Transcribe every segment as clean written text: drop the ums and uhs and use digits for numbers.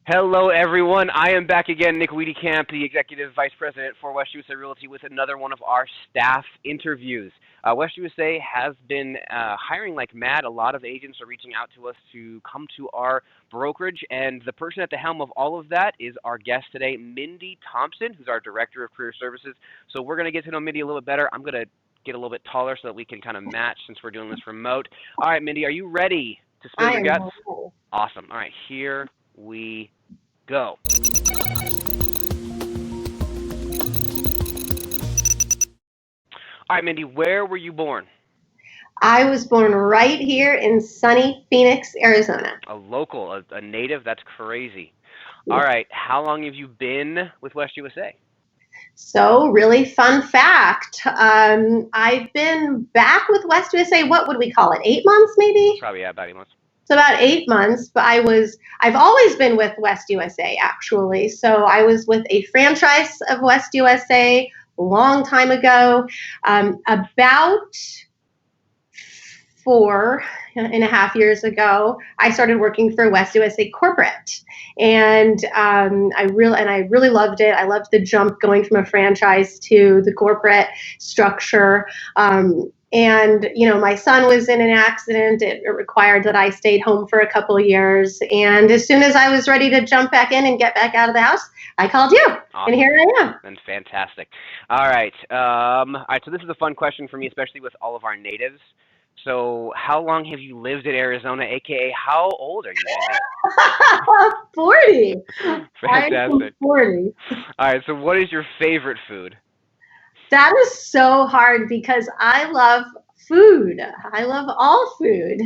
Hello, everyone. I am back again, Nick Wiedekamp, the Executive Vice President for West USA Realty, with another one of our staff interviews. West USA has been hiring like mad. A lot of agents are reaching out to us to come to our brokerage, and the person at the helm of all of that is our guest today, Mindy Thompson, who's our Director of Career Services. So we're going to get to know Mindy a little bit better. I'm going to get a little bit taller so that we can kind of match since we're doing this remote. All right, Mindy, are you ready to spill I your am guts? ready. Awesome. All right, here we go. All right, Mindy, where were you born? I was born right here in sunny Phoenix, Arizona. A local, a native? That's crazy. All right, how long have you been with West USA? So, really fun fact. I've been back with West USA. What would we call it? 8 months, maybe? Probably, yeah, about 8 months. It's about 8 months. But I've always been with West USA, actually. So I was with a franchise of West USA a long time ago. About 4.5 years ago, I started working for West USA Corporate, and I really loved it. I loved the jump going from a franchise to the corporate structure. And my son was in an accident. It required that I stayed home for a couple of years. And as soon as I was ready to jump back in and get back out of the house, I called you, Awesome. and here I am. And fantastic. All right. All right. So this is a fun question for me, especially with all of our natives. So, how long have you lived in Arizona, aka how old are you, 40. Mindy? I'm Fantastic. 40. All right. So, what is your favorite food? That is so hard because I love food. I love all food.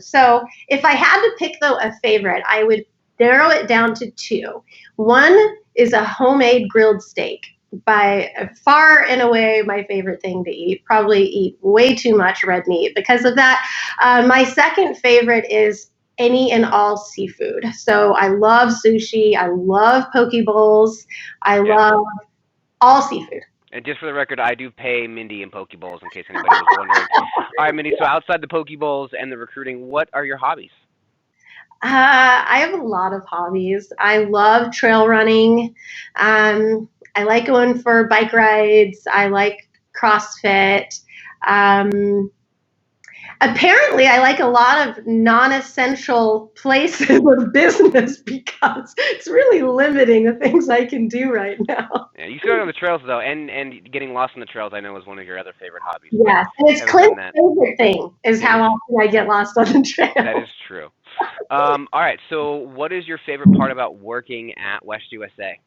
So if I had to pick, though, a favorite, I would narrow it down to two. One is a homemade grilled steak. By far and away, my favorite thing to eat. Probably eat way too much red meat because of that. My second favorite is any and all seafood. So I love sushi. I love poke bowls. I love all seafood. And just for the record, I do pay Mindy in Poke Bowls in case anybody was wondering. All right, Mindy, so outside the Poke Bowls and the recruiting, what are your hobbies? I have a lot of hobbies. I love trail running. I like going for bike rides. I like CrossFit. Um, Apparently, I like a lot of non-essential places of business because it's really limiting the things I can do right now. Yeah, you started on the trails though, and getting lost on the trails, I know, is one of your other favorite hobbies. But Yes, and it's haven't done Clint's that. favorite thing is It how is. often I get lost on the That trail. is true. All right. So, what is your favorite part about working at West USA?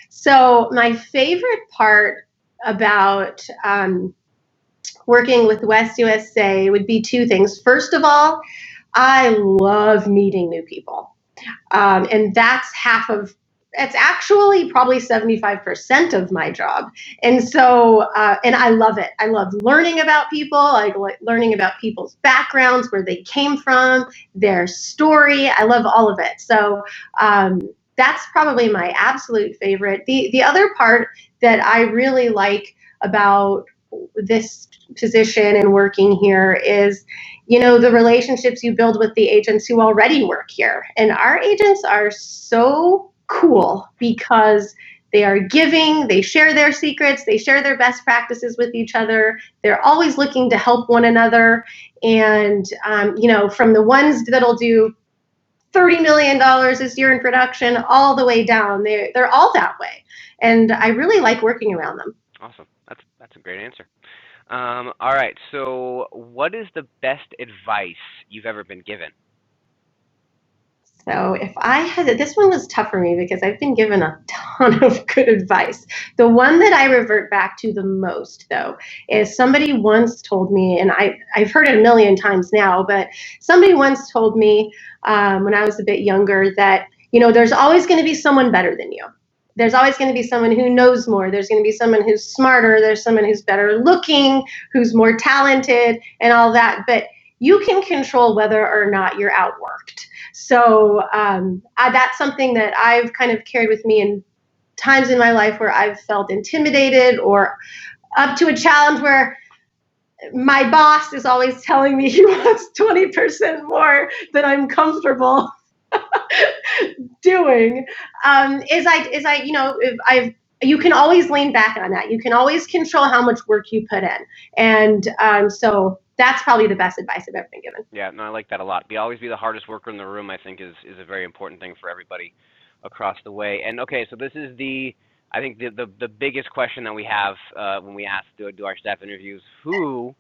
So my favorite part about working with West USA would be two things. First of all, I love meeting new people. And that's it's actually probably 75% of my job. And so, and I love it. I love learning about people. I like learning about people's backgrounds, where they came from, their story. I love all of it. So, that's probably my absolute favorite. The other part that I really like about this position and working here is, the relationships you build with the agents who already work here. And our agents are so cool because they are giving, they share their secrets, they share their best practices with each other. They're always looking to help one another. And, from the ones that'll do $30 million this year in production all the way down, they're all that way. And I really like working around them. Awesome. That's a great answer. All right. So, what is the best advice you've ever been given? So if I had this one was tough for me because I've been given a ton of good advice. The one that I revert back to the most, though, is somebody once told me, and I've heard it a million times now, but somebody once told me when I was a bit younger that, there's always going to be someone better than you. There's always going to be someone who knows more. There's going to be someone who's smarter. There's someone who's better looking, who's more talented, and all that. But you can control whether or not you're outworked. So that's something that I've kind of carried with me in times in my life where I've felt intimidated or up to a challenge where my boss is always telling me he wants 20% more than I'm comfortable. doing is I if I've you can always lean back on that. You can always control how much work you put in, and so that's probably the best advice I've ever been given. Yeah, no, I like that a lot. Always be the hardest worker in the room, I think, is a very important thing for everybody across the way. And okay, so this is I think the biggest question that we have when we ask do our staff interviews. Who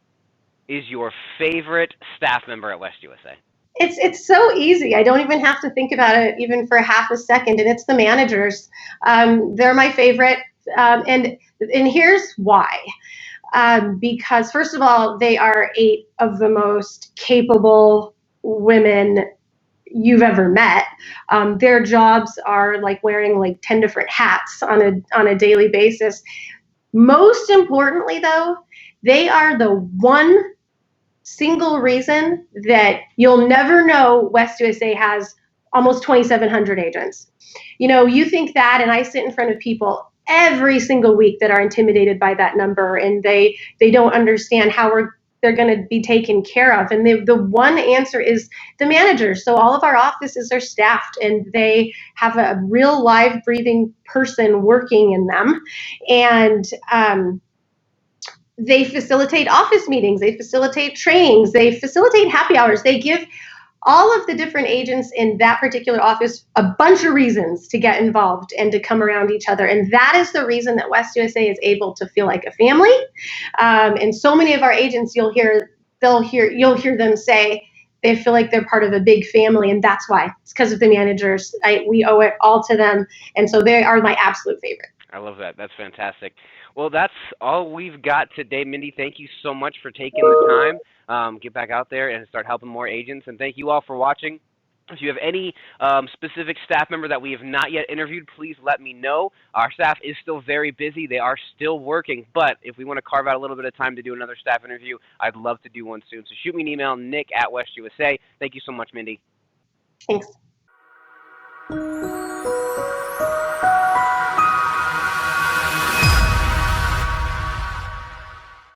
is your favorite staff member at West USA? It's so easy. I don't even have to think about it even for half a second, and it's the managers. They're my favorite, and here's why. Because first of all, they are 8 of the most capable women you've ever met. Their jobs are like wearing like 10 different hats on a daily basis. Most importantly, though, they are the one single reason that you'll never know West USA has almost 2,700 agents. You think that, and I sit in front of people every single week that are intimidated by that number, and they don't understand how they're going to be taken care of. And the one answer is the managers. So all of our offices are staffed, and they have a real live, breathing person working in them, and they facilitate office meetings, they facilitate trainings, they facilitate happy hours. They give all of the different agents in that particular office a bunch of reasons to get involved and to come around each other. And that is the reason that West USA is able to feel like a family. And so many of our agents, you'll hear them say they feel like they're part of a big family, and that's why. It's because of the managers. We owe it all to them, and so they are my absolute favorite. I love that. That's fantastic. Well, that's all we've got today, Mindy. Thank you so much for taking the time. Get back out there and start helping more agents. And thank you all for watching. If you have any specific staff member that we have not yet interviewed, please let me know. Our staff is still very busy. They are still working. But if we want to carve out a little bit of time to do another staff interview, I'd love to do one soon. So shoot me an email, Nick@WestUSA. Thank you so much, Mindy. Thanks.